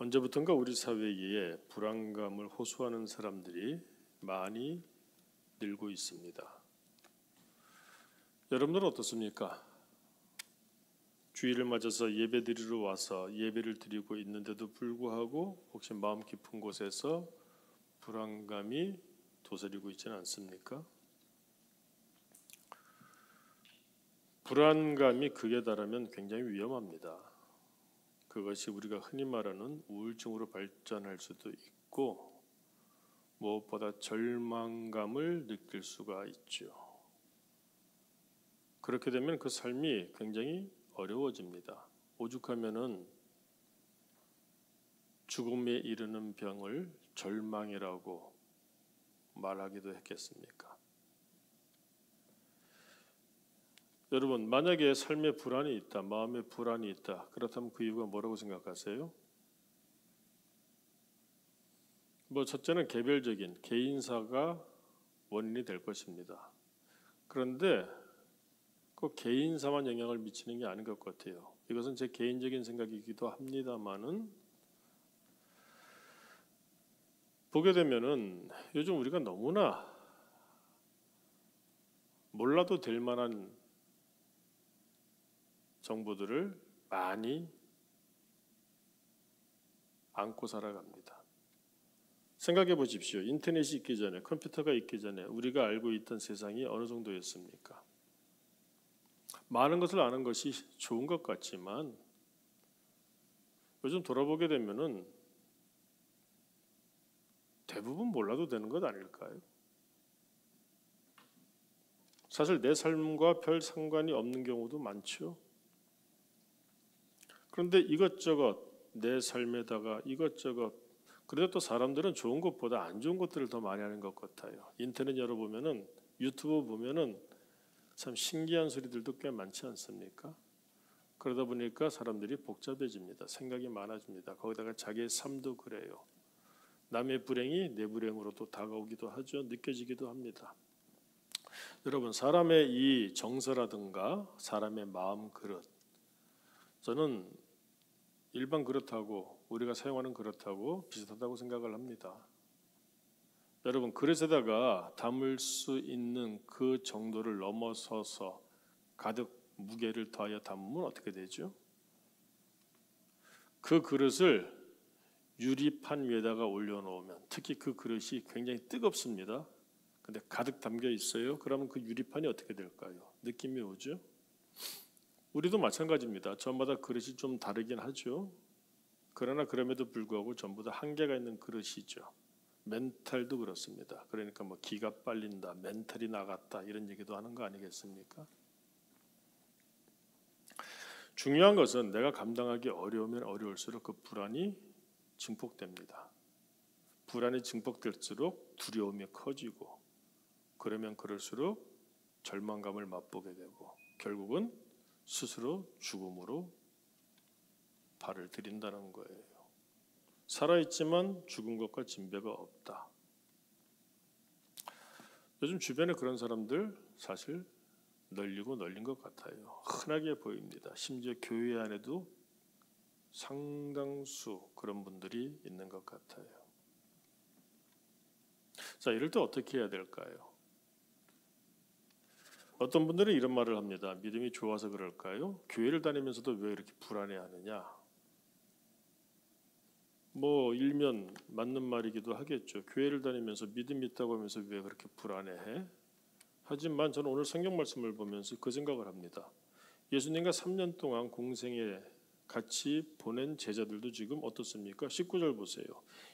언제부턴가 우리 사회에 불안감을 호소하는 사람들이 많이 늘고 있습니다. 여러분들은 어떻습니까? 주일을 맞아서 예배드리러 와서 예배를 드리고 있는데도 불구하고 혹시 마음 깊은 곳에서 불안감이 도사리고 있지는 않습니까? 불안감이 극에 달하면 굉장히 위험합니다. 그것이 우리가 흔히 말하는 우울증으로 발전할 수도 있고 무엇보다 절망감을 느낄 수가 있죠. 그렇게 되면 그 삶이 굉장히 어려워집니다. 오죽하면은 죽음에 이르는 병을 절망이라고 말하기도 했겠습니까? 여러분, 만약에 삶에 불안이 있다, 마음에 불안이 있다, 그렇다면 그 이유가 뭐라고 생각하세요? 첫째는 개별적인 개인사가 원인이 될 것입니다. 그런데 꼭 개인사만 영향을 미치는 게 아닌 것 같아요. 이것은 제 개인적인 생각이기도 합니다만은 보게 되면은 요즘 우리가 너무나 몰라도 될 만한 정보들을 많이 안고 살아갑니다. 생각해 보십시오. 인터넷이 있기 전에, 컴퓨터가 있기 전에 우리가 알고 있던 세상이 어느 정도였습니까? 많은 것을 아는 것이 좋은 것 같지만 요즘 돌아보게 되면은 대부분 몰라도 되는 것 아닐까요? 사실 내 삶과 별 상관이 없는 경우도 많죠. 그런데 이것저것 내 삶에다가 이것저것, 그래도 또 사람들은 좋은 것보다 안 좋은 것들을 더 많이 하는 것 같아요. 인터넷 열어보면은, 유튜브 보면은 참 신기한 소리들도 꽤 많지 않습니까? 그러다 보니까 사람들이 복잡해집니다. 생각이 많아집니다. 거기다가 자기의 삶도 그래요. 남의 불행이 내 불행으로도 다가오기도 하죠. 느껴지기도 합니다. 여러분, 사람의 이 정서라든가 사람의 마음 그릇, 저는 일반 그릇하고 우리가 사용하는 그릇하고 비슷하다고 생각을 합니다. 여러분, 그릇에다가 담을 수 있는 그 정도를 넘어서서 가득 무게를 더하여 담으면 어떻게 되죠? 그 그릇을 유리판 위에다가 올려놓으면, 특히 그 그릇이 굉장히 뜨겁습니다. 근데 가득 담겨 있어요. 그러면 그 유리판이 어떻게 될까요? 느낌이 오죠? 우리도 마찬가지입니다. 저마다 그릇이 좀 다르긴 하죠. 그러나 그럼에도 불구하고 전부 다 한계가 있는 그릇이죠. 멘탈도 그렇습니다. 그러니까 기가 빨린다, 멘탈이 나갔다 이런 얘기도 하는 거 아니겠습니까? 중요한 것은 내가 감당하기 어려우면 어려울수록 그 불안이 증폭됩니다. 불안이 증폭될수록 두려움이 커지고, 그러면 그럴수록 절망감을 맛보게 되고 결국은 스스로 죽음으로 발을 들인다는 거예요. 살아있지만 죽은 것과 진배가 없다. 요즘 주변에 그런 사람들 사실 널린 것 같아요. 흔하게 보입니다. 심지어 교회 안에도 상당수 그런 분들이 있는 것 같아요. 자, 이럴 때 어떻게 해야 될까요? 어떤 분들은 이런 말을 합니다. 믿음이 좋아서 그럴까요? 교회를 다니면서도 왜 이렇게 불안해하느냐? 일면 맞는 말이기도 하겠죠. 교회를 다니면서 믿음이 있다고 하면서 왜 그렇게 불안해해? 하지만 저는 오늘 성경 말씀을 보면서 그 생각을 합니다. 예수님과 3년 동안 공생에 같이 보낸 제자들도 지금 어떻습니까? 19절 보세요.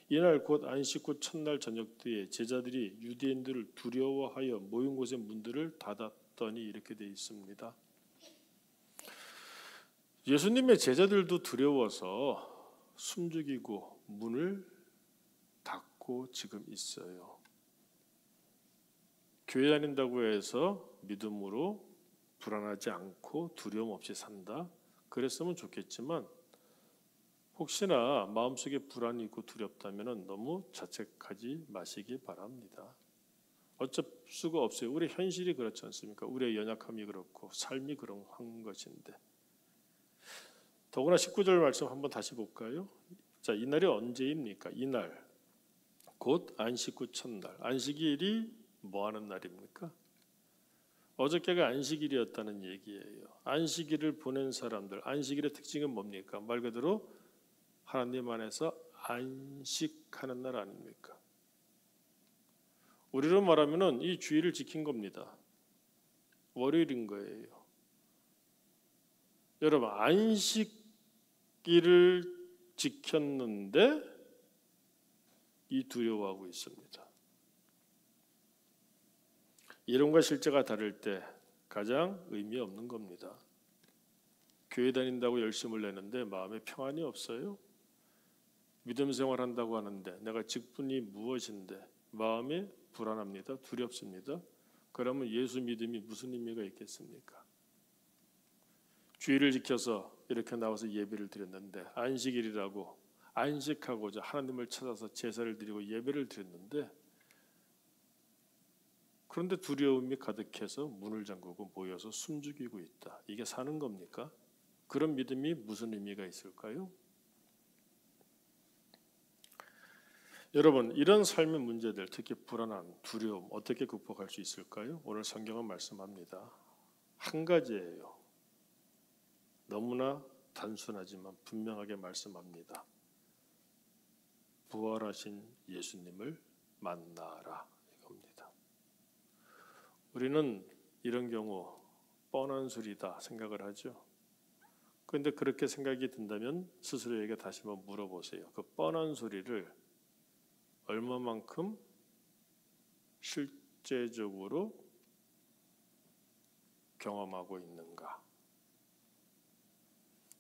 이날 곧 안식 후 첫날 저녁 때에 제자들이 유대인들을 두려워하여 모인 곳의 문들을 닫았더니 이렇게 되어 있습니다. 예수님의 제자들도 두려워서 숨죽이고 문을 닫고 지금 있어요. 교회 다닌다고 해서 믿음으로 불안하지 않고 두려움 없이 산다? 그랬으면 좋겠지만 혹시나 마음속에 불안이 있고 두렵다면 너무 자책하지 마시기 바랍니다. 어쩔 수가 없어요. 우리 현실이 그렇지 않습니까? 우리의 연약함이 그렇고 삶이 그런 것인데. 더구나 19절 말씀 한번 다시 볼까요? 자, 이날이 언제입니까? 이날 곧 안식 후 첫날. 안식일이 뭐 하는 날입니까? 어저께가 안식일이었다는 얘기예요. 안식일을 보낸 사람들, 안식일의 특징은 뭡니까? 말 그대로 하나님 안에서 안식하는 날 아닙니까? 우리로 말하면은 이 주일을 지킨 겁니다. 월요일인 거예요. 여러분, 안식일을 지켰는데 이 두려워하고 있습니다. 이론과 실제가 다를 때 가장 의미 없는 겁니다. 교회 다닌다고 열심을 내는데 마음에 평안이 없어요. 믿음 생활한다고 하는데 내가 직분이 무엇인데 마음이 불안합니다. 두렵습니다. 그러면 예수 믿음이 무슨 의미가 있겠습니까? 주일을 지켜서 이렇게 나와서 예배를 드렸는데 안식일이라고 안식하고자 하나님을 찾아서 제사를 드리고 예배를 드렸는데 그런데 두려움이 가득해서 문을 잠그고 모여서 숨죽이고 있다. 이게 사는 겁니까? 그런 믿음이 무슨 의미가 있을까요? 여러분, 이런 삶의 문제들, 특히 불안함, 두려움 어떻게 극복할 수 있을까요? 오늘 성경은 말씀합니다. 한 가지예요. 너무나 단순하지만 분명하게 말씀합니다. 부활하신 예수님을 만나라 이겁니다. 우리는 이런 경우 뻔한 소리다 생각을 하죠. 그런데 그렇게 생각이 든다면 스스로에게 다시 한번 물어보세요. 그 뻔한 소리를 얼마만큼 실제적으로 경험하고 있는가?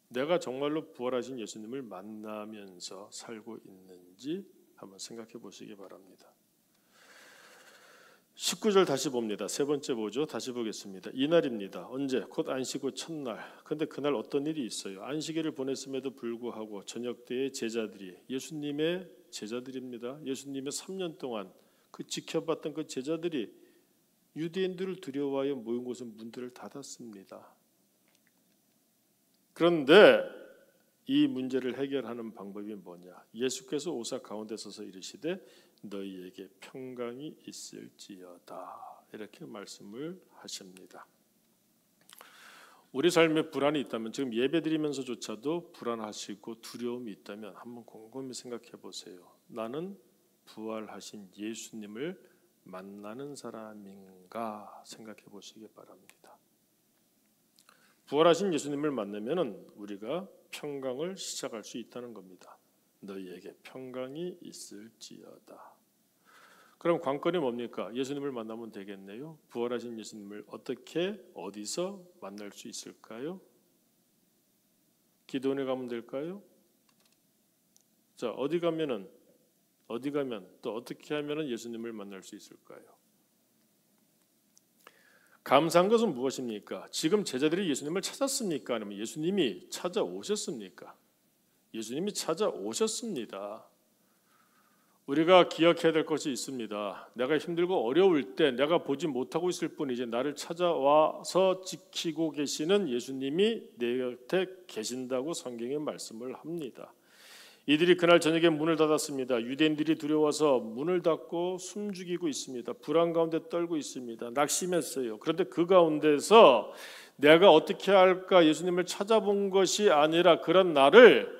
내가 정말로 부활하신 예수님을 만나면서 살고 있는지 한번 생각해 보시기 바랍니다. 19절 다시 봅니다. 세 번째 보죠. 다시 보겠습니다. 이날입니다. 언제? 곧 안식 후 첫날. 그런데 그날 어떤 일이 있어요? 안식일을 보냈음에도 불구하고 저녁 때에 제자들이 예수님의 제자들입니다. 예수님의 3년 동안 그 지켜봤던 그 제자들이 유대인들을 두려워하여 모인 곳은 문들을 닫았습니다. 그런데 이 문제를 해결하는 방법이 뭐냐? 예수께서 오사 가운데 서서 이르시되 너희에게 평강이 있을지어다 이렇게 말씀을 하십니다. 우리 삶에 불안이 있다면 지금 예배드리면서조차도 불안하시고 두려움이 있다면 한번 곰곰이 생각해 보세요. 나는 부활하신 예수님을 만나는 사람인가 생각해 보시기 바랍니다. 부활하신 예수님을 만나면은 우리가 평강을 시작할 수 있다는 겁니다. 너희에게 평강이 있을지어다. 그럼 관건이 뭡니까? 예수님을 만나면 되겠네요. 부활하신 예수님을 어떻게 어디서 만날 수 있을까요? 기도원에 가면 될까요? 자, 어디 가면 또 어떻게 하면 예수님을 만날 수 있을까요? 감사한 것은 무엇입니까? 지금 제자들이 예수님을 찾았습니까? 아니면 예수님이 찾아오셨습니까? 예수님이 찾아오셨습니다. 우리가 기억해야 될 것이 있습니다. 내가 힘들고 어려울 때 내가 보지 못하고 있을 뿐 이제 나를 찾아와서 지키고 계시는 예수님이 내 곁에 계신다고 성경에 말씀을 합니다. 이들이 그날 저녁에 문을 닫았습니다. 유대인들이 두려워서 문을 닫고 숨죽이고 있습니다. 불안 가운데 떨고 있습니다. 낙심했어요. 그런데 그 가운데서 내가 어떻게 할까 예수님을 찾아본 것이 아니라 그런 나를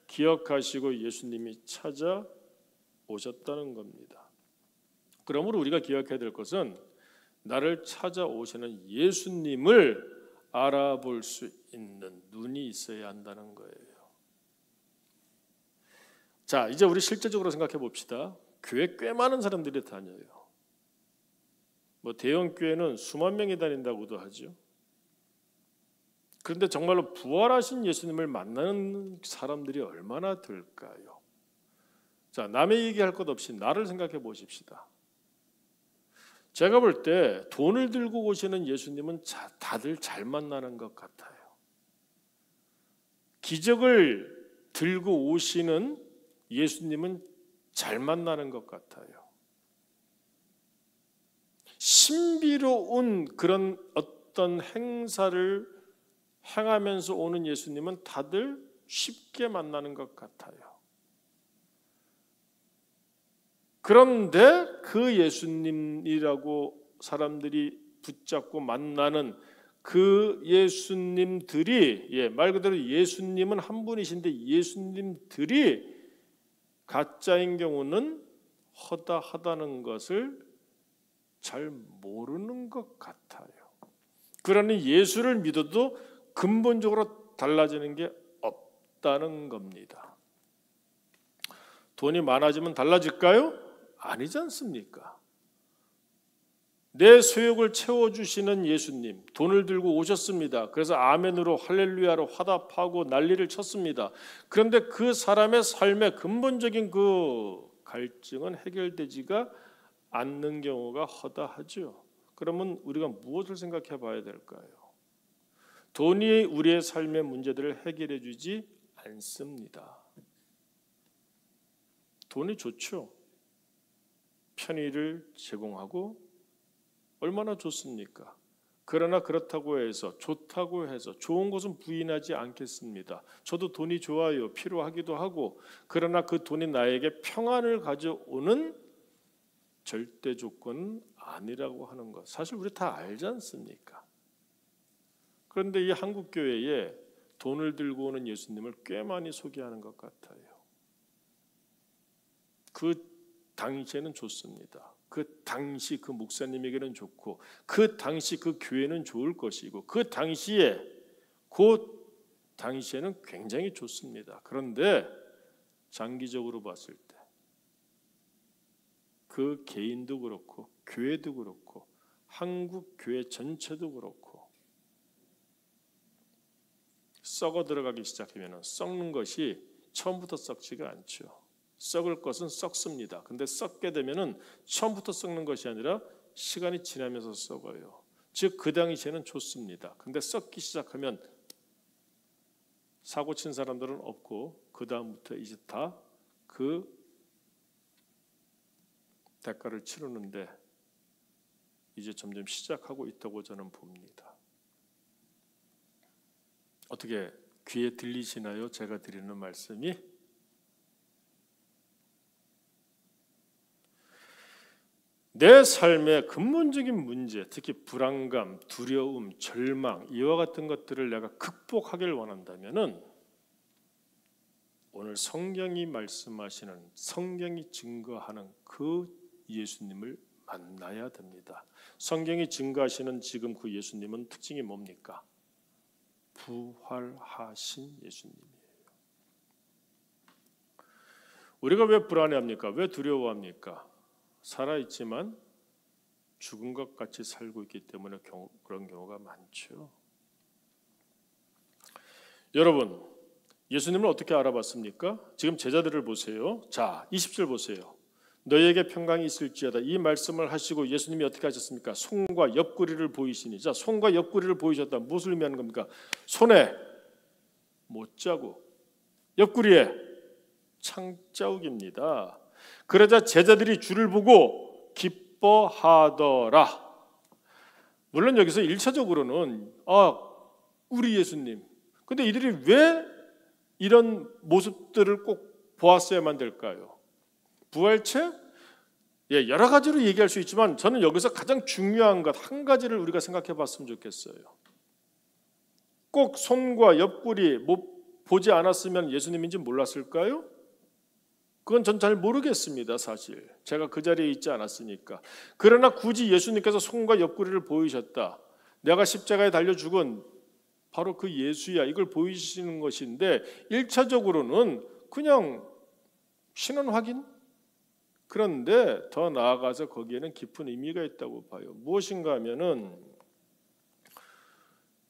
기억하시고 예수님이 찾아오셨다는 겁니다. 그러므로 우리가 기억해야 될 것은 나를 찾아오시는 예수님을 알아볼 수 있는 눈이 있어야 한다는 거예요. 자, 이제 우리 실제적으로 생각해 봅시다. 교회 꽤 많은 사람들이 다녀요. 대형 교회는 수만 명이 다닌다고도 하죠. 그런데 정말로 부활하신 예수님을 만나는 사람들이 얼마나 될까요? 자, 남의 얘기할 것 없이 나를 생각해 보십시다. 제가 볼 때 돈을 들고 오시는 예수님은 다들 잘 만나는 것 같아요. 기적을 들고 오시는 예수님은 잘 만나는 것 같아요. 신비로운 그런 어떤 행사를 행하면서 오는 예수님은 다들 쉽게 만나는 것 같아요. 그런데 그 예수님이라고 사람들이 붙잡고 만나는 그 예수님들이, 말 그대로 예수님은 한 분이신데 예수님들이 가짜인 경우는 허다하다는 것을 잘 모르는 것 같아요. 그러니 예수를 믿어도 근본적으로 달라지는 게 없다는 겁니다. 돈이 많아지면 달라질까요? 아니지 않습니까? 내 소욕을 채워주시는 예수님, 돈을 들고 오셨습니다. 그래서 아멘으로 할렐루야로 화답하고 난리를 쳤습니다. 그런데 그 사람의 삶의 근본적인 그 갈증은 해결되지가 않는 경우가 허다하죠. 그러면 우리가 무엇을 생각해 봐야 될까요? 돈이 우리의 삶의 문제들을 해결해 주지 않습니다. 돈이 좋죠. 편의를 제공하고 얼마나 좋습니까? 그러나 그렇다고 해서 좋다고 해서 좋은 것은 부인하지 않겠습니다. 저도 돈이 좋아요. 필요하기도 하고. 그러나 그 돈이 나에게 평안을 가져오는 절대 조건은 아니라고 하는 것. 사실 우리 다 알지 않습니까? 그런데 이 한국 교회에 돈을 들고 오는 예수님을 꽤 많이 소개하는 것 같아요. 그 당시에는 좋습니다. 그 당시 그 목사님에게는 좋고 그 당시 그 교회는 좋을 것이고 그 당시에는 굉장히 좋습니다. 그런데 장기적으로 봤을 때 그 개인도 그렇고 교회도 그렇고 한국 교회 전체도 그렇고 썩어 들어가기 시작하면 썩는 것이 처음부터 썩지가 않죠. 썩을 것은 썩습니다. 근데 썩게 되면은 처음부터 썩는 것이 아니라 시간이 지나면서 썩어요. 즉 그 당시에는 좋습니다. 근데 썩기 시작하면 사고 친 사람들은 없고 그 다음부터 이제 다 그 대가를 치르는데 이제 점점 시작하고 있다고 저는 봅니다. 어떻게 귀에 들리시나요? 제가 드리는 말씀이? 내 삶의 근본적인 문제, 특히 불안감, 두려움, 절망 이와 같은 것들을 내가 극복하길 원한다면은 오늘 성경이 말씀하시는, 성경이 증거하는 그 예수님을 만나야 됩니다. 성경이 증거하시는 지금 그 예수님은 특징이 뭡니까? 부활하신 예수님이에요. 우리가 왜 불안해합니까? 왜 두려워합니까? 살아있지만 죽은 것 같이 살고 있기 때문에 그런 경우가 많죠. 여러분, 예수님을 어떻게 알아봤습니까? 지금 제자들을 보세요. 자, 20절 보세요. 너희에게 평강이 있을지어다. 이 말씀을 하시고 예수님이 어떻게 하셨습니까? 손과 옆구리를 보이시니. 자, 손과 옆구리를 보이셨다. 무엇을 의미하는 겁니까? 손에 못자국, 옆구리에 창자국입니다. 그러자 제자들이 주를 보고 기뻐하더라. 물론 여기서 1차적으로는 우리 예수님. 근데 이들이 왜 이런 모습들을 꼭 보았어야만 될까요? 부활체? 여러 가지로 얘기할 수 있지만 저는 여기서 가장 중요한 것 한 가지를 우리가 생각해 봤으면 좋겠어요. 꼭 손과 옆구리 보지 않았으면 예수님인지 몰랐을까요? 그건 전 잘 모르겠습니다. 사실 제가 그 자리에 있지 않았으니까. 그러나 굳이 예수님께서 손과 옆구리를 보이셨다. 내가 십자가에 달려 죽은 바로 그 예수야. 이걸 보이시는 것인데 1차적으로는 그냥 신원 확인? 그런데 더 나아가서 거기에는 깊은 의미가 있다고 봐요. 무엇인가 하면은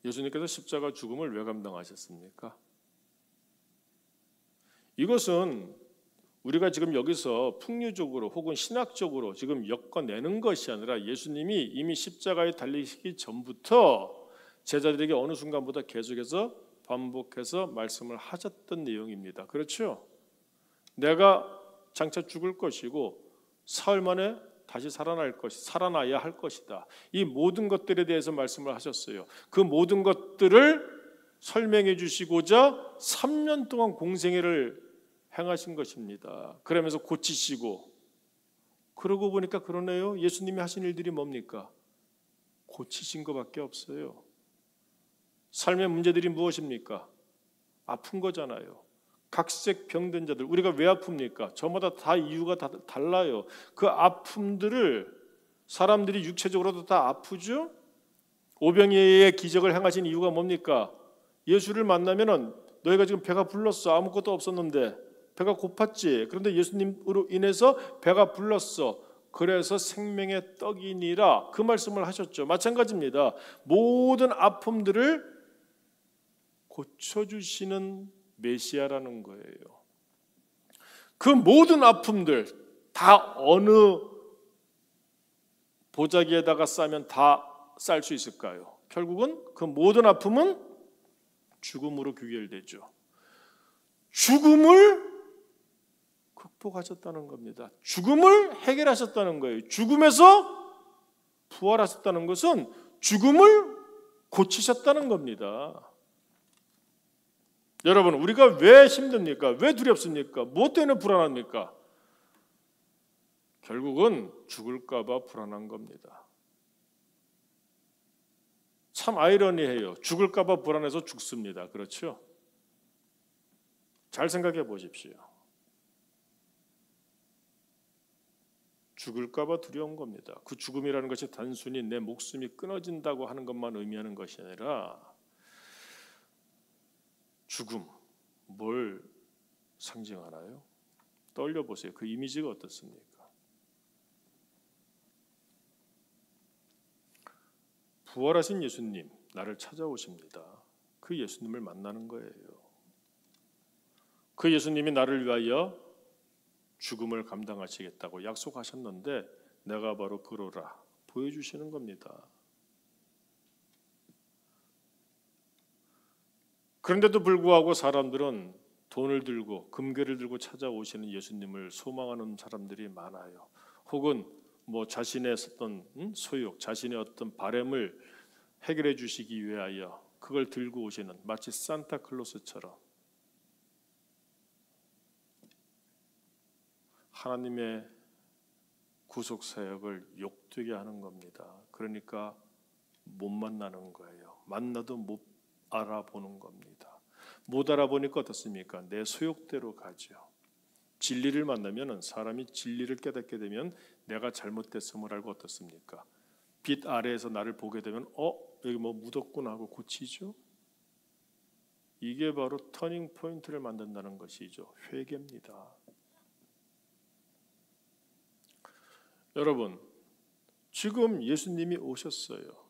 예수님께서 십자가 죽음을 왜 감당하셨습니까? 이것은 우리가 지금 여기서 풍류적으로 혹은 신학적으로 지금 엮어내는 것이 아니라 예수님이 이미 십자가에 달리시기 전부터 제자들에게 어느 순간보다 계속해서 반복해서 말씀을 하셨던 내용입니다. 그렇죠? 내가 장차 죽을 것이고 사흘 만에 다시 살아나야 할 것이다. 이 모든 것들에 대해서 말씀을 하셨어요. 그 모든 것들을 설명해 주시고자 3년 동안 공생애를 행하신 것입니다. 그러면서 고치시고 그러고 보니까 그러네요. 예수님이 하신 일들이 뭡니까? 고치신 것밖에 없어요. 삶의 문제들이 무엇입니까? 아픈 거잖아요. 각색 병든 자들, 우리가 왜 아픕니까? 저마다 다 이유가 다 달라요. 그 아픔들을 사람들이 육체적으로도 다 아프죠. 오병이어의 기적을 행하신 이유가 뭡니까? 예수를 만나면은 너희가 지금 배가 불렀어. 아무것도 없었는데 배가 고팠지. 그런데 예수님으로 인해서 배가 불렀어. 그래서 생명의 떡이니라 그 말씀을 하셨죠. 마찬가지입니다. 모든 아픔들을 고쳐주시는 메시아라는 거예요. 그 모든 아픔들 다 어느 보자기에다가 싸면 다 쌀 수 있을까요? 결국은 그 모든 아픔은 죽음으로 귀결되죠. 죽음을 극복하셨다는 겁니다. 죽음을 해결하셨다는 거예요. 죽음에서 부활하셨다는 것은 죽음을 고치셨다는 겁니다. 여러분, 우리가 왜 힘듭니까? 왜 두렵습니까? 무엇 때문에 불안합니까? 결국은 죽을까 봐 불안한 겁니다. 참 아이러니해요. 죽을까 봐 불안해서 죽습니다. 그렇죠? 잘 생각해 보십시오. 죽을까 봐 두려운 겁니다. 그 죽음이라는 것이 단순히 내 목숨이 끊어진다고 하는 것만 의미하는 것이 아니라 죽음, 뭘 상징하나요? 떠올려 보세요. 그 이미지가 어떻습니까? 부활하신 예수님, 나를 찾아오십니다. 그 예수님을 만나는 거예요. 그 예수님이 나를 위하여 죽음을 감당하시겠다고 약속하셨는데 내가 바로 그러라 보여주시는 겁니다. 그런데도 불구하고 사람들은 돈을 들고 금괴를 들고 찾아오시는 예수님을 소망하는 사람들이 많아요. 혹은 자신의 어떤 소욕, 자신의 어떤 바램을 해결해 주시기 위하여 그걸 들고 오시는 마치 산타클로스처럼 하나님의 구속 사역을 욕되게 하는 겁니다. 그러니까 못 만나는 거예요. 만나도 못 알아보는 겁니다. 못 알아보니까 어떻습니까? 내 소욕대로 가죠. 진리를 만나면 사람이 진리를 깨닫게 되면 내가 잘못됐음을 알고 어떻습니까? 빛 아래에서 나를 보게 되면 여기 묻었구나 하고 고치죠. 이게 바로 터닝 포인트를 만든다는 것이죠. 회개입니다. 여러분, 지금 예수님이 오셨어요.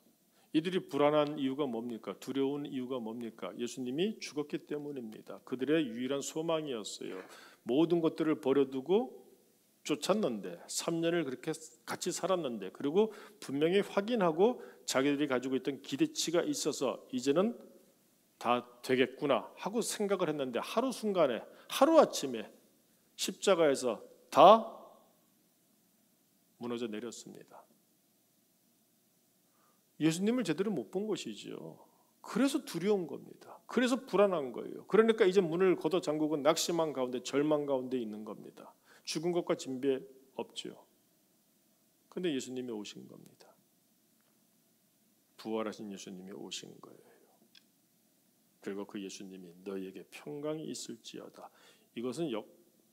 이들이 불안한 이유가 뭡니까? 두려운 이유가 뭡니까? 예수님이 죽었기 때문입니다. 그들의 유일한 소망이었어요. 모든 것들을 버려두고 쫓았는데 3년을 그렇게 같이 살았는데 그리고 분명히 확인하고 자기들이 가지고 있던 기대치가 있어서 이제는 다 되겠구나 하고 생각을 했는데 하루순간에 하루아침에 십자가에서 다 무너져 내렸습니다. 예수님을 제대로 못 본 것이죠. 그래서 두려운 겁니다. 그래서 불안한 거예요. 그러니까 이제 문을 걷어 잠그고 낙심한 가운데 절망 가운데 있는 겁니다. 죽은 것과 진배 없죠. 그런데 예수님이 오신 겁니다. 부활하신 예수님이 오신 거예요. 그리고 그 예수님이 너희에게 평강이 있을지어다. 이것은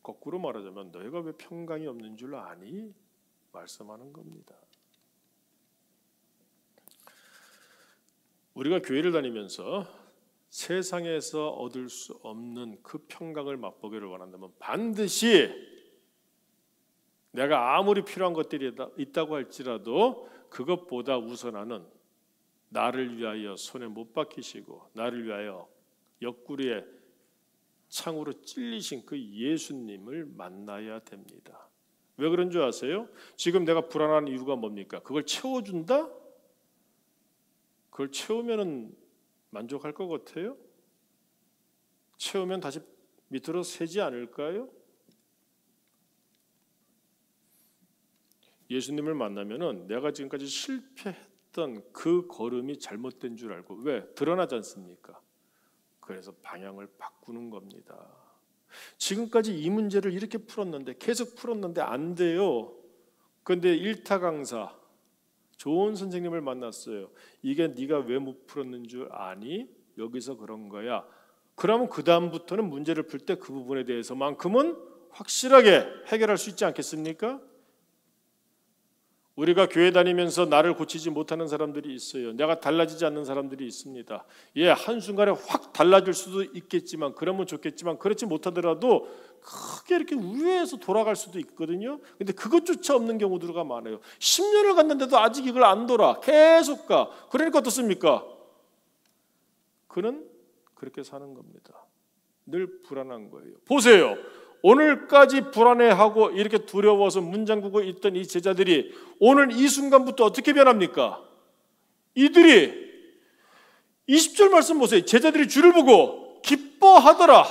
거꾸로 말하자면 너희가 왜 평강이 없는 줄 아니? 말씀하는 겁니다. 우리가 교회를 다니면서 세상에서 얻을 수 없는 그 평강을 맛보기를 원한다면 반드시 내가 아무리 필요한 것들이 있다고 할지라도 그것보다 우선하는 나를 위하여 손에 못 박히시고 나를 위하여 옆구리에 창으로 찔리신 그 예수님을 만나야 됩니다. 왜 그런 줄 아세요? 지금 내가 불안한 이유가 뭡니까? 그걸 채워준다? 그걸 채우면 만족할 것 같아요? 채우면 다시 밑으로 새지 않을까요? 예수님을 만나면은 내가 지금까지 실패했던 그 걸음이 잘못된 줄 알고 왜? 드러나지 않습니까? 그래서 방향을 바꾸는 겁니다. 지금까지 이 문제를 이렇게 풀었는데 계속 풀었는데 안 돼요. 그런데 일타 강사, 좋은 선생님을 만났어요. 이게 네가 왜 못 풀었는 줄 아니? 여기서 그런 거야. 그러면 그 다음부터는 문제를 풀 때 그 부분에 대해서만큼은 확실하게 해결할 수 있지 않겠습니까? 우리가 교회 다니면서 나를 고치지 못하는 사람들이 있어요. 내가 달라지지 않는 사람들이 있습니다. 한순간에 확 달라질 수도 있겠지만, 그러면 좋겠지만, 그렇지 못하더라도 크게 이렇게 우회해서 돌아갈 수도 있거든요. 근데 그것조차 없는 경우들가 많아요. 10년을 갔는데도 아직 이걸 안 돌아. 계속 가. 그러니까 어떻습니까? 그는 그렇게 사는 겁니다. 늘 불안한 거예요. 보세요. 오늘까지 불안해하고 이렇게 두려워서 문 잠그고 있던 이 제자들이 오늘 이 순간부터 어떻게 변합니까? 이들이 20절 말씀 보세요. 제자들이 주를 보고 기뻐하더라.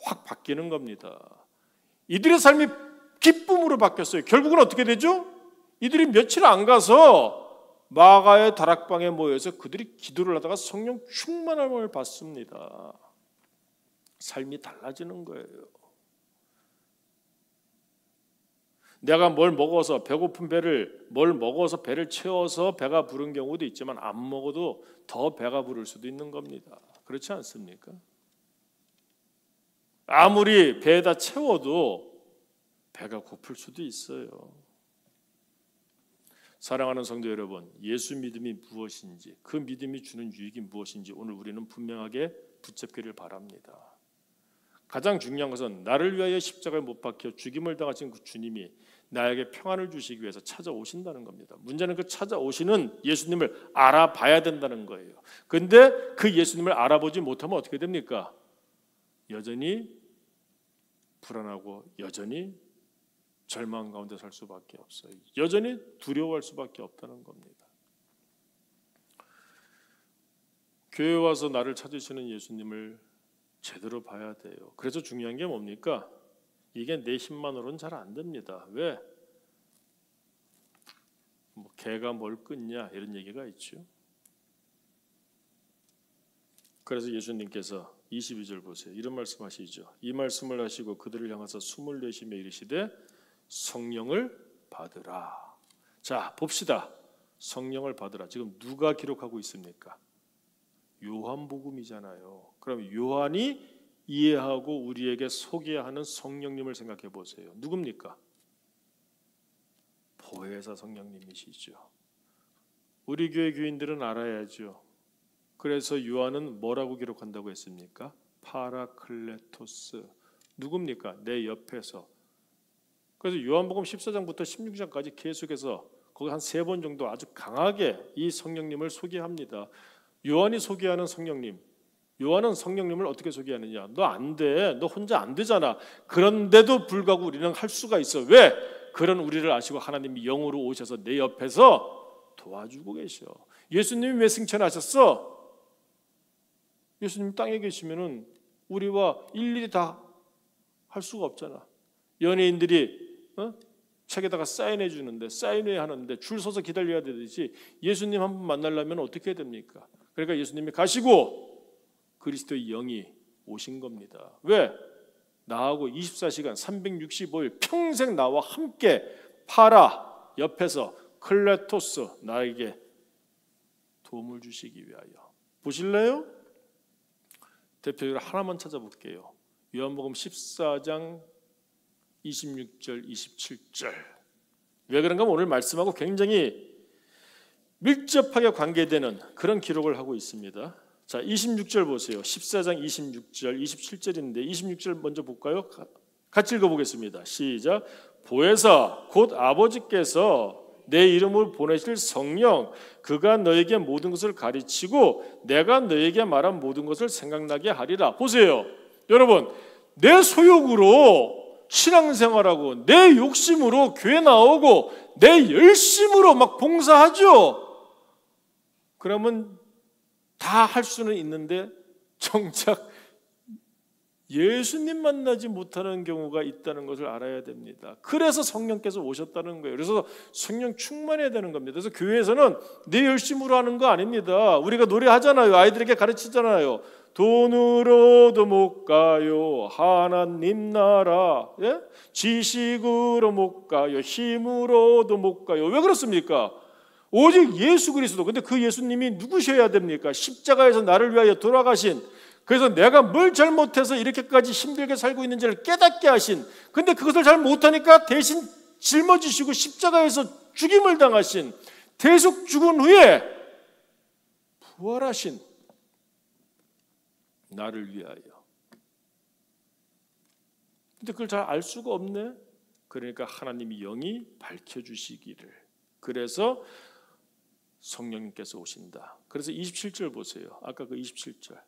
확 바뀌는 겁니다. 이들의 삶이 기쁨으로 바뀌었어요. 결국은 어떻게 되죠? 이들이 며칠 안 가서 마가의 다락방에 모여서 그들이 기도를 하다가 성령 충만함을 받습니다. 삶이 달라지는 거예요. 내가 뭘 먹어서 배고픈 배를 채워서 배가 부른 경우도 있지만 안 먹어도 더 배가 부를 수도 있는 겁니다. 그렇지 않습니까? 아무리 배에다 채워도 배가 고플 수도 있어요. 사랑하는 성도 여러분, 예수 믿음이 무엇인지, 그 믿음이 주는 유익이 무엇인지 오늘 우리는 분명하게 붙잡기를 바랍니다. 가장 중요한 것은 나를 위하여 십자가에 못 박혀 죽임을 당하신 그 주님이 나에게 평안을 주시기 위해서 찾아오신다는 겁니다. 문제는 그 찾아오시는 예수님을 알아봐야 된다는 거예요. 그런데 그 예수님을 알아보지 못하면 어떻게 됩니까? 여전히 불안하고 여전히 절망 가운데 살 수밖에 없어요. 여전히 두려워할 수밖에 없다는 겁니다. 교회 와서 나를 찾으시는 예수님을 제대로 봐야 돼요. 그래서 중요한 게 뭡니까? 이게 내 힘만으로는 잘 안 됩니다. 왜? 개가 뭘 끊냐 이런 얘기가 있죠. 그래서 예수님께서 22절 보세요. 이런 말씀하시죠. 이 말씀을 하시고 그들을 향해서 숨을 내쉬며 이르시되 성령을 받으라. 자, 봅시다. 성령을 받으라. 지금 누가 기록하고 있습니까? 요한복음이잖아요. 그럼 요한이 이해하고 우리에게 소개하는 성령님을 생각해 보세요. 누굽니까? 보혜사 성령님이시죠. 우리 교회 교인들은 알아야죠. 그래서 요한은 뭐라고 기록한다고 했습니까? 파라클레토스. 누굽니까? 내 옆에서. 그래서 요한복음 14장부터 16장까지 계속해서 거기 한 3번 정도 아주 강하게 이 성령님을 소개합니다. 요한이 소개하는 성령님, 요한은 성령님을 어떻게 소개하느냐? 너 안 돼. 너 혼자 안 되잖아. 그런데도 불구하고 우리는 할 수가 있어. 왜? 그런 우리를 아시고 하나님이 영으로 오셔서 내 옆에서 도와주고 계셔. 예수님이 왜 승천하셨어? 예수님 땅에 계시면은 우리와 일일이 다 할 수가 없잖아. 연예인들이 책에다가 사인해 주는데 사인회 하는데 줄 서서 기다려야 되듯이 예수님 한 번 만나려면 어떻게 해야 됩니까? 그러니까 예수님이 가시고 그리스도의 영이 오신 겁니다. 왜? 나하고 24시간 365일 평생 나와 함께 파라 옆에서 클레토스 나에게 도움을 주시기 위하여. 보실래요? 대표적으로 하나만 찾아볼게요. 요한복음 14장 26절 27절. 왜 그런가 하면 오늘 말씀하고 굉장히 밀접하게 관계되는 그런 기록을 하고 있습니다. 자, 26절 보세요. 14장 26절 27절인데 26절 먼저 볼까요? 같이 읽어보겠습니다. 시작. 보혜사 곧 아버지께서 내 이름을 보내실 성령 그가 너에게 모든 것을 가르치고 내가 너에게 말한 모든 것을 생각나게 하리라. 보세요. 여러분, 내 소욕으로 신앙생활하고 내 욕심으로 교회 나오고 내 열심으로 막 봉사하죠. 그러면 다 할 수는 있는데 정작 예수님 만나지 못하는 경우가 있다는 것을 알아야 됩니다. 그래서 성령께서 오셨다는 거예요. 그래서 성령 충만해야 되는 겁니다. 그래서 교회에서는 내 열심으로 하는 거 아닙니다. 우리가 노래하잖아요. 아이들에게 가르치잖아요. 돈으로도 못 가요. 하나님 나라. 예? 지식으로 못 가요. 힘으로도 못 가요. 왜 그렇습니까? 오직 예수 그리스도. 근데 그 예수님이 누구셔야 됩니까? 십자가에서 나를 위하여 돌아가신, 그래서 내가 뭘 잘못해서 이렇게까지 힘들게 살고 있는지를 깨닫게 하신, 근데 그것을 잘 못하니까 대신 짊어지시고 십자가에서 죽임을 당하신, 대속 죽은 후에 부활하신 나를 위하여. 근데 그걸 잘 알 수가 없네. 그러니까 하나님이 영이 밝혀주시기를. 그래서 성령님께서 오신다. 그래서 27절 보세요. 아까 그 27절.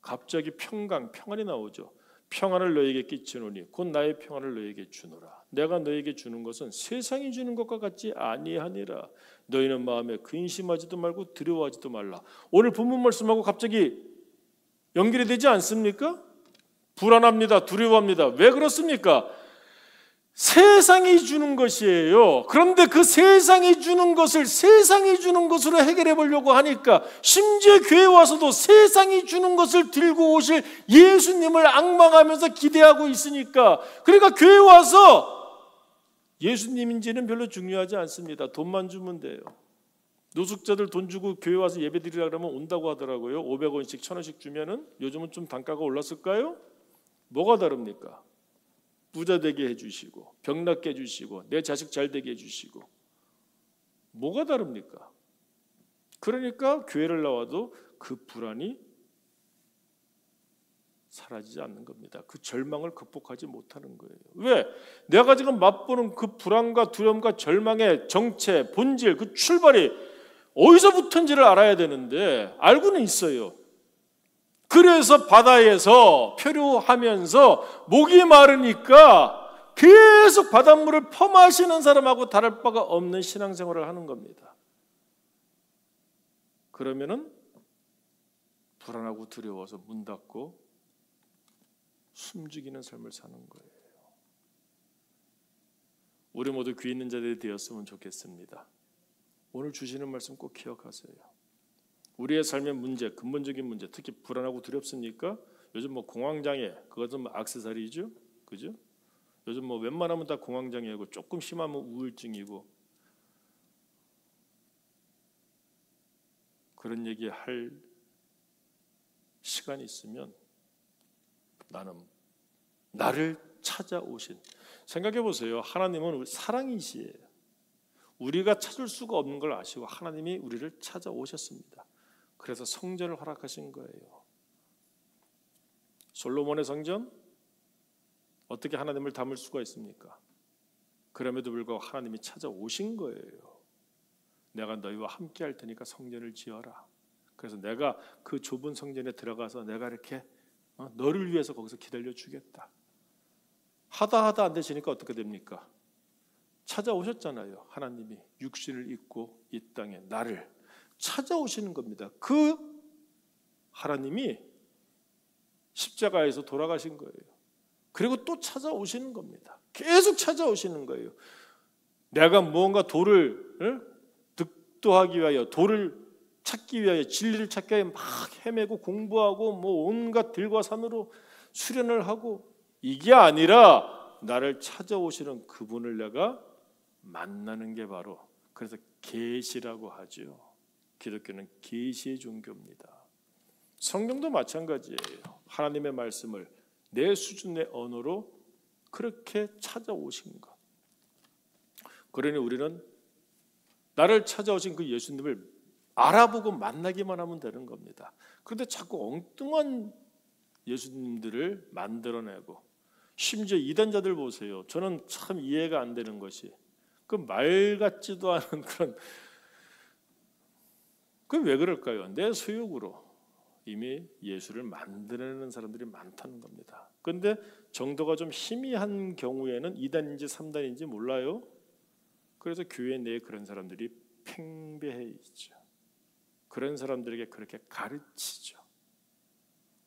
갑자기 평안이 나오죠. 평안을 너에게 끼치노니 곧 나의 평안을 너에게 주노라. 내가 너에게 주는 것은 세상이 주는 것과 같지 아니하니라. 너희는 마음에 근심하지도 말고 두려워하지도 말라. 오늘 본문 말씀하고 갑자기 연결이 되지 않습니까? 불안합니다. 두려워합니다. 왜 그렇습니까? 세상이 주는 것이에요. 그런데 그 세상이 주는 것을 세상이 주는 것으로 해결해 보려고 하니까, 심지어 교회 와서도 세상이 주는 것을 들고 오실 예수님을 앙망하면서 기대하고 있으니까, 그러니까 교회 와서 예수님인지는 별로 중요하지 않습니다. 돈만 주면 돼요. 노숙자들 돈 주고 교회 와서 예배 드리라 그러면 온다고 하더라고요. 500원씩 1000원씩 주면은. 요즘은 좀 단가가 올랐을까요? 뭐가 다릅니까? 부자 되게 해주시고, 병 낫게 해주시고, 내 자식 잘 되게 해주시고, 뭐가 다릅니까? 그러니까 교회를 나와도 그 불안이 사라지지 않는 겁니다. 그 절망을 극복하지 못하는 거예요. 왜? 내가 지금 맛보는 그 불안과 두려움과 절망의 정체, 본질, 그 출발이 어디서부터인지를 알아야 되는데 알고는 있어요. 그래서 바다에서 표류하면서 목이 마르니까 계속 바닷물을 퍼마시는 사람하고 다를 바가 없는 신앙생활을 하는 겁니다. 그러면은 불안하고 두려워서 문 닫고 숨죽이는 삶을 사는 거예요. 우리 모두 귀 있는 자들이 되었으면 좋겠습니다. 오늘 주시는 말씀 꼭 기억하세요. 우리의 삶의 문제, 근본적인 문제, 특히 불안하고 두렵습니까? 요즘 뭐 공황장애, 그것은 뭐 액세서리죠, 그죠? 요즘 뭐 웬만하면 다 공황장애고, 조금 심하면 우울증이고, 그런 얘기할 시간이 있으면 나를 찾아오신, 생각해 보세요. 하나님은 사랑이시에요. 우리가 찾을 수가 없는 걸 아시고 하나님이 우리를 찾아오셨습니다. 그래서 성전을 허락하신 거예요. 솔로몬의 성전 어떻게 하나님을 담을 수가 있습니까? 그럼에도 불구하고 하나님이 찾아오신 거예요. 내가 너희와 함께 할 테니까 성전을 지어라. 그래서 내가 그 좁은 성전에 들어가서 내가 이렇게 너를 위해서 거기서 기다려 주겠다. 하다 안 되시니까 어떻게 됩니까? 찾아오셨잖아요. 하나님이 육신을 입고 이 땅에 나를 찾아오시는 겁니다. 그 하나님이 십자가에서 돌아가신 거예요. 그리고 또 찾아오시는 겁니다. 계속 찾아오시는 거예요. 내가 무언가 도를 득도하기 위하여, 도를 찾기 위하여, 진리를 찾기 위하여 막 헤매고 공부하고 뭐 온갖 들과 산으로 수련을 하고, 이게 아니라 나를 찾아오시는 그분을 내가 만나는 게 바로, 그래서 계시라고 하죠. 기독교는 계시의 종교입니다. 성경도 마찬가지예요. 하나님의 말씀을 내 수준의 언어로 그렇게 찾아오신 것. 그러니 우리는 나를 찾아오신 그 예수님을 알아보고 만나기만 하면 되는 겁니다. 그런데 자꾸 엉뚱한 예수님들을 만들어내고, 심지어 이단자들 보세요. 저는 참 이해가 안 되는 것이, 그 말 같지도 않은 그런, 그 왜 그럴까요? 내 소욕으로 이미 예수를 만들어내는 사람들이 많다는 겁니다. 그런데 정도가 좀 희미한 경우에는 2단인지 3단인지 몰라요. 그래서 교회 내에 그런 사람들이 팽배해 있죠. 그런 사람들에게 그렇게 가르치죠.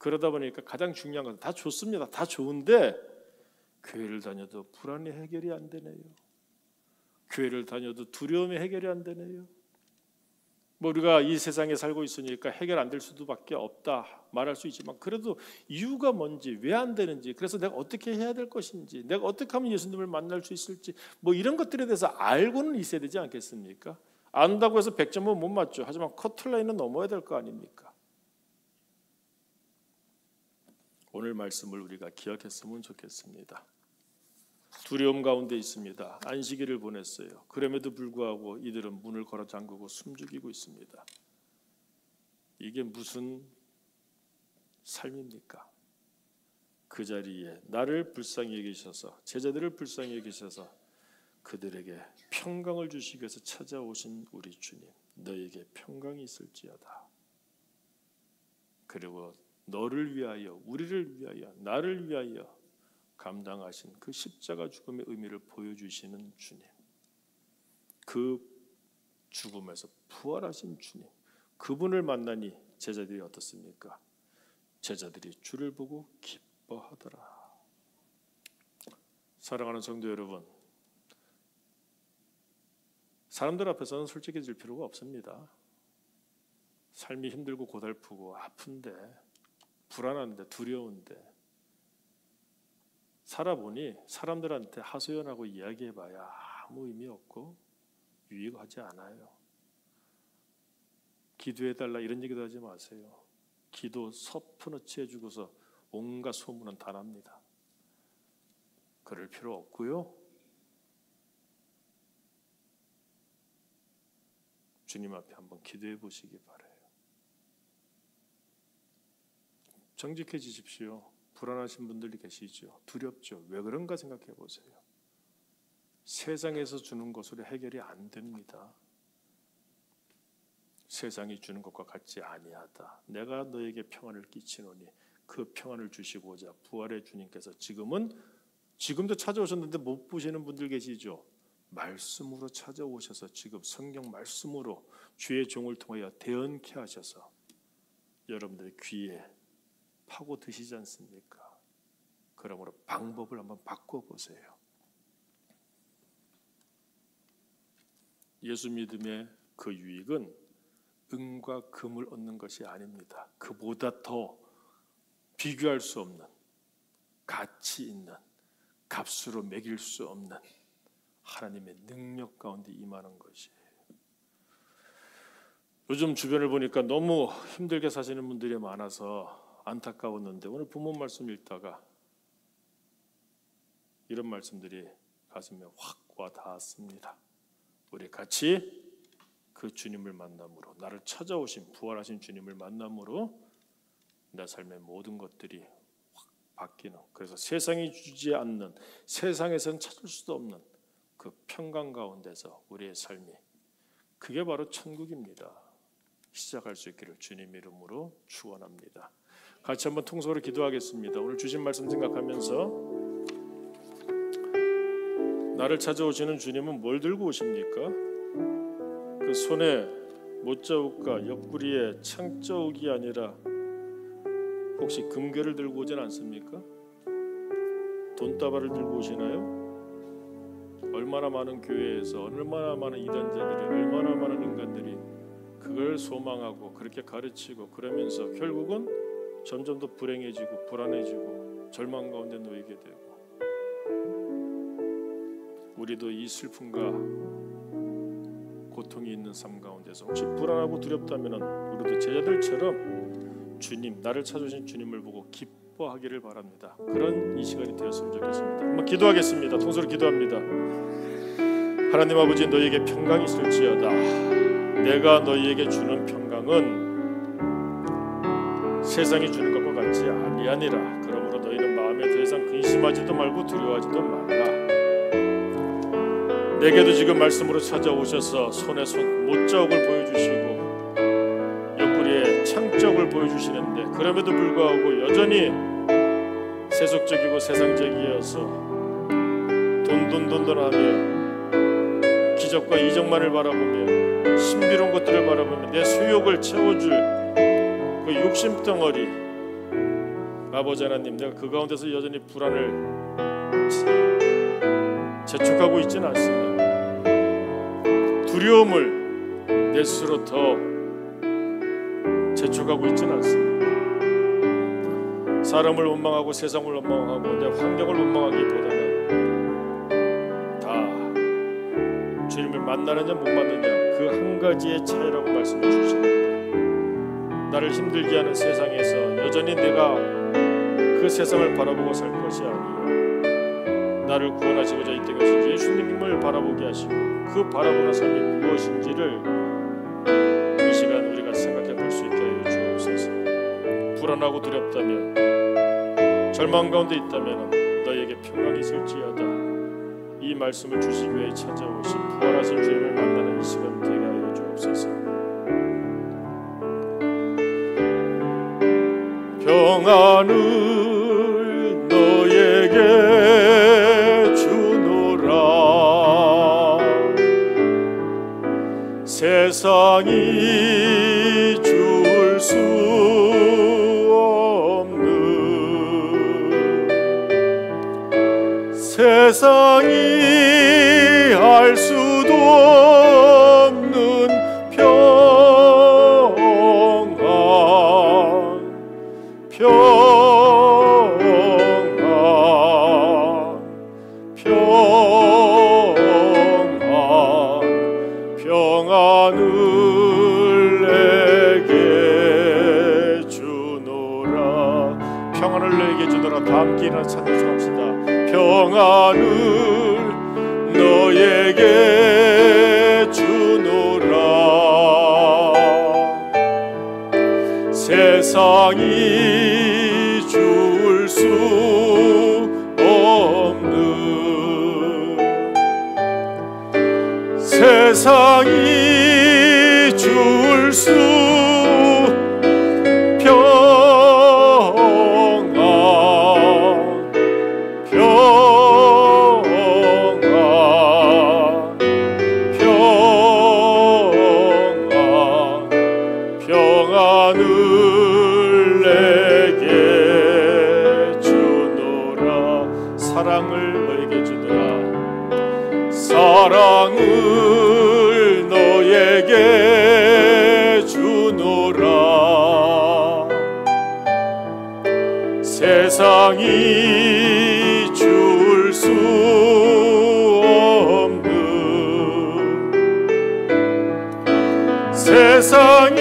그러다 보니까 가장 중요한 것은 다 좋습니다. 다 좋은데 교회를 다녀도 불안이 해결이 안 되네요. 교회를 다녀도 두려움이 해결이 안 되네요. 뭐 우리가 이 세상에 살고 있으니까 해결 안 될 수도밖에 없다 말할 수 있지만 그래도 이유가 뭔지 왜 안 되는지 그래서 내가 어떻게 해야 될 것인지 내가 어떻게 하면 예수님을 만날 수 있을지 뭐 이런 것들에 대해서 알고는 있어야 되지 않겠습니까? 안다고 해서 100점은 못 맞죠. 하지만 커트라인은 넘어야 될 거 아닙니까? 오늘 말씀을 우리가 기억했으면 좋겠습니다. 두려움 가운데 있습니다. 안식일을 보냈어요. 그럼에도 불구하고 이들은 문을 걸어 잠그고 숨죽이고 있습니다. 이게 무슨 삶입니까? 그 자리에 나를 불쌍히 여기셔서 제자들을 불쌍히 여기셔서 그들에게 평강을 주시기 위해서 찾아오신 우리 주님, 너에게 평강이 있을지어다. 그리고 너를 위하여, 우리를 위하여, 나를 위하여 감당하신 그 십자가 죽음의 의미를 보여주시는 주님, 그 죽음에서 부활하신 주님, 그분을 만나니 제자들이 어떻습니까? 제자들이 주를 보고 기뻐하더라. 사랑하는 성도 여러분, 사람들 앞에서는 솔직해질 필요가 없습니다. 삶이 힘들고 고달프고 아픈데 불안한데 두려운데 살아보니 사람들한테 하소연하고 이야기해봐야 아무 의미 없고 유익하지 않아요. 기도해달라 이런 얘기도 하지 마세요. 기도 서프너치 해주고서 온갖 소문은 다 납니다. 그럴 필요 없고요. 주님 앞에 한번 기도해 보시기 바라요. 정직해지십시오. 불안하신 분들이 계시죠. 두렵죠. 왜 그런가 생각해 보세요. 세상에서 주는 것으로 해결이 안 됩니다. 세상이 주는 것과 같지 아니하다. 내가 너에게 평안을 끼치노니 그 평안을 주시고자 부활의 주님께서 지금도 찾아오셨는데 못 보시는 분들 계시죠. 말씀으로 찾아오셔서 지금 성경 말씀으로 주의 종을 통하여 대언케 하셔서 여러분들의 귀에 파고 드시지 않습니까? 그러므로 방법을 한번 바꿔보세요. 예수 믿음의 그 유익은 은과 금을 얻는 것이 아닙니다. 그보다 더 비교할 수 없는 가치 있는 값으로 매길 수 없는 하나님의 능력 가운데 임하는 것이에요. 요즘 주변을 보니까 너무 힘들게 사시는 분들이 많아서 안타까웠는데 오늘 본문 말씀 읽다가 이런 말씀들이 가슴에 확 와닿았습니다. 우리 같이 그 주님을 만남으로 나를 찾아오신 부활하신 주님을 만남으로 내 삶의 모든 것들이 확 바뀌는, 그래서 세상이 주지 않는, 세상에서는 찾을 수도 없는 그 평강 가운데서 우리의 삶이, 그게 바로 천국입니다. 시작할 수 있기를 주님 이름으로 축원합니다. 같이 한번 통성으로 기도하겠습니다. 오늘 주신 말씀 생각하면서 나를 찾아오시는 주님은 뭘 들고 오십니까? 그 손에 못자욱과 옆구리에 창자욱이 아니라 혹시 금괴를 들고 오진 않습니까? 돈다발을 들고 오시나요? 얼마나 많은 교회에서 얼마나 많은 이단자들이, 얼마나 많은 인간들이 그걸 소망하고 그렇게 가르치고 그러면서 결국은 점점 더 불행해지고 불안해지고 절망 가운데 놓이게 되고, 우리도 이 슬픔과 고통이 있는 삶 가운데서 혹시 불안하고 두렵다면 우리도 제자들처럼 주님, 나를 찾으신 주님을 보고 기뻐하기를 바랍니다. 그런 이 시간이 되었으면 좋겠습니다. 한번 기도하겠습니다. 통성으로 기도합니다. 하나님 아버지, 너희에게 평강이 있을지어다. 내가 너희에게 주는 평강은 세상이 주는 것과 같지 아니하니라. 그러므로 너희는 마음에 더 이상 근심하지도 말고 두려워하지도 말라. 내게도 지금 말씀으로 찾아오셔서 손에 못자국을 보여주시고 옆구리에 창자국을 보여주시는데, 그럼에도 불구하고 여전히 세속적이고 세상적이어서 돈돈돈돈하며 기적과 이적만을 바라보며 신비로운 것들을 바라보며 내 수욕을 채워줄 그 욕심 덩어리, 아버지 하나님, 내가 그 가운데서 여전히 불안을 재촉하고 있지는 않습니다. 두려움을 내 스스로 더 재촉하고 있지는 않습니다. 사람을 원망하고 세상을 원망하고 내 환경을 원망하기보다는 다 주님을 만나느냐 못 만나느냐 그 한 가지의 차이라고 말씀해 주시는데, 나를 힘들게 하는 세상에서 여전히 내가 그 세상을 바라보고 살 것이 아니요 나를 구원하시고자 이 땅에 오신 예수님을 바라보게 하시고 그 바라보는 삶이 무엇인지를 이 시간 우리가 생각해 볼 수 있게 하여 주옵소서. 불안하고 두렵다면, 절망 가운데 있다면 너에게 평강이 있을지어다. 이 말씀을 주시기 위해 찾아오신 부활하신 주님을 만나는 이 시간 되게 하여 주옵소서. 평안을 너에게 주노라. 세상이 줄 수 없는, 세상이 알 수도 없는 평안, 평안을 내게 주노라. 평안을 내게 주노라. 다 함께 일어나 찬송합시다. 평안을 너에게 주노라. 세상이 줄 수 없는, 세상이 줄 수 평안, 평안을 내게 주노라. 사랑을 너에게 주노라. 사랑을 너에게 주노라. 세상이 줄 수 없는, 세상이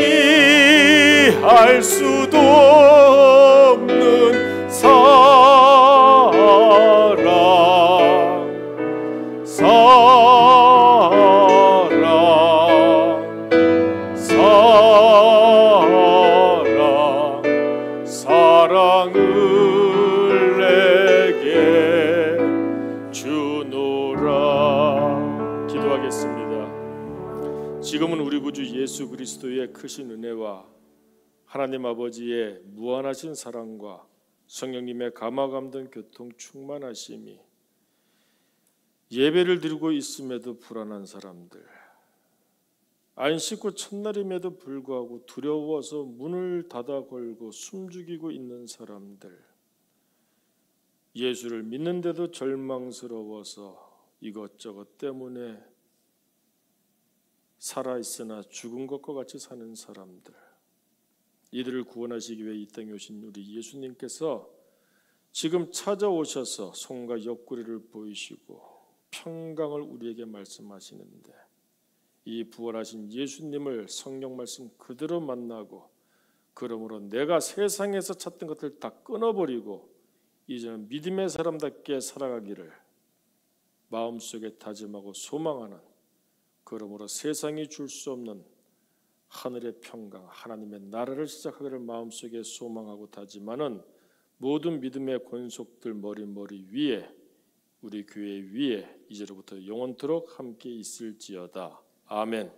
알 수도 없는 사랑, 사랑을 내게 주노라. 기도하겠습니다. 지금은 우리 구주 예수 그리스도의 크신 은혜와 하나님 아버지의 무한하신 사랑과 성령님의 감화감동 교통 충만하심이 예배를 드리고 있음에도 불안한 사람들, 안 씻고 첫날임에도 불구하고 두려워서 문을 닫아 걸고 숨죽이고 있는 사람들, 예수를 믿는데도 절망스러워서 이것저것 때문에 살아있으나 죽은 것과 같이 사는 사람들, 이들을 구원하시기 위해 이 땅에 오신 우리 예수님께서 지금 찾아오셔서 손과 옆구리를 보이시고 평강을 우리에게 말씀하시는데, 이 부활하신 예수님을 성령 말씀 그대로 만나고, 그러므로 내가 세상에서 찾던 것들 다 끊어버리고 이제는 믿음의 사람답게 살아가기를 마음속에 다짐하고 소망하는, 그러므로 세상이 줄 수 없는 하늘의 평강, 하나님의 나라를 시작하기를 마음속에 소망하고 다짐하는 모든 믿음의 권속들 머리 위에, 우리 교회 위에 이제로부터 영원토록 함께 있을지어다. 아멘.